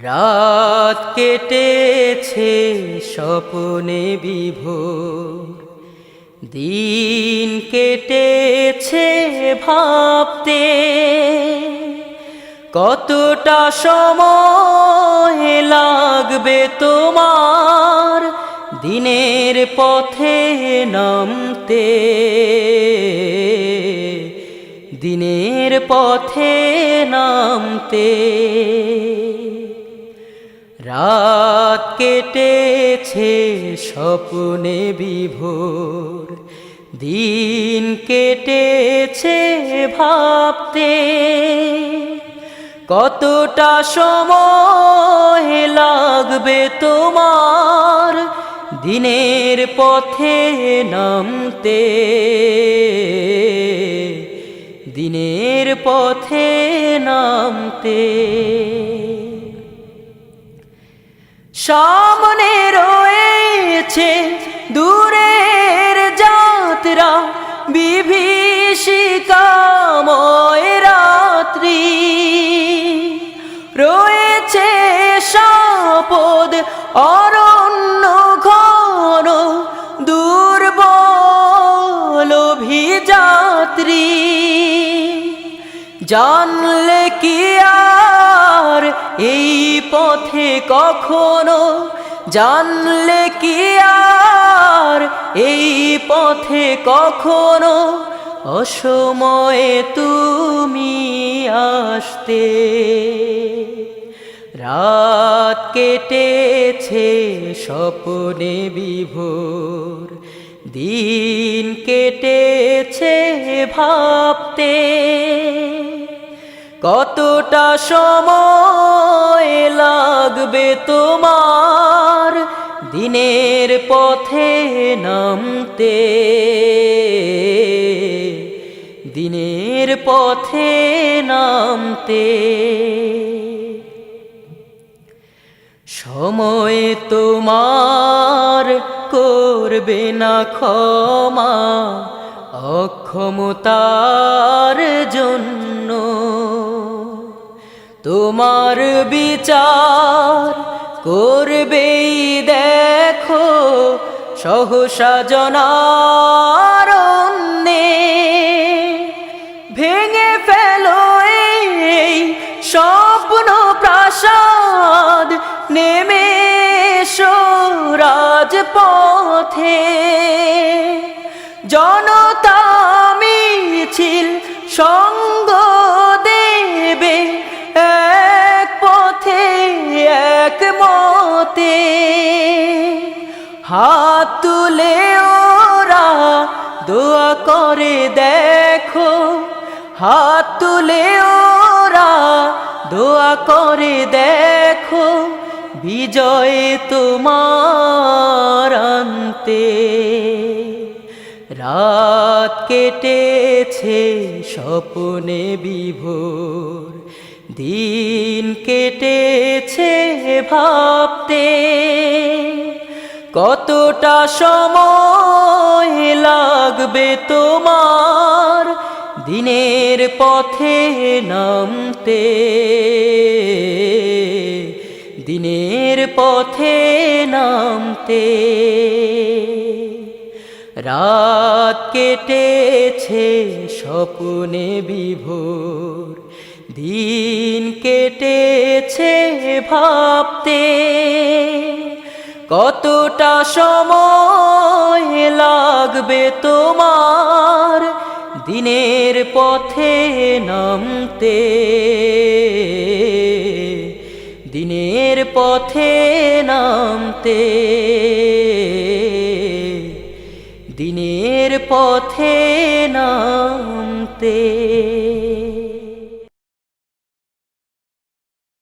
রাত কেটেছে স্বপ্নে বিভোর, দিন কেটেছে ভাবতে কতটা সময় লাগবে তোমার দিনের পথে নামতে, দিনের পথে নামতে। রাত কেটেছে স্বপ্নে বিভোর, দিন কেটেছে ভাবতে কতটা সময় লাগবে তোমার দিনের পথে নামতে, দিনের পথে নামতে। সামনে রয়েছে দূরের যাত্রা, বিভীষিকাময় রাত্রি, রয়েছে সাপদ অরণ্য ঘন, দুর্বল অভিযাত্রী। জানলে কি আর এই পথে কখনো, জানলে কি আর এই পথে কখনো অসময়ে তুমি আসতে। রাত কেটেছে স্বপ্নে বিভোর, দিন কেটেছে ভাবতে কতটা সময় লাগবে তোমার দিনের পথে নামতে, দিনের পথে নামতে। সময় তোমার করবে না ক্ষমা অক্ষমতার জন্য, তোমার বিচার করবেই দেখো সহসা জনারণ্যে। ভেঙে ফেলো এই স্বপ্ন প্রাসাদ, নেমে এসো রাজপথে। জনতা মিছিল সঙ্গ দেবে এক পথে এক মতে। হাত তুলে ওরা দোয়া করে দেখো, হাত তুলে ওরা দোয়া করে দেখো বিজয় তোমার আনতে। রাত কেটেছে স্বপ্নে বিভোর, দিন কেটেছে ভাবতে কতটা সময় লাগবে তোমার দিনের পথে নামতে, দিনের পথে নামতে। রাত কেটেছে স্বপ্নে বিভোর, দিন কেটেছে ভাবতে কতটা সময় লাগবে তোমার দিনের পথে নামতে, দিনের পথে নামতে, দিনের পথে নামতে।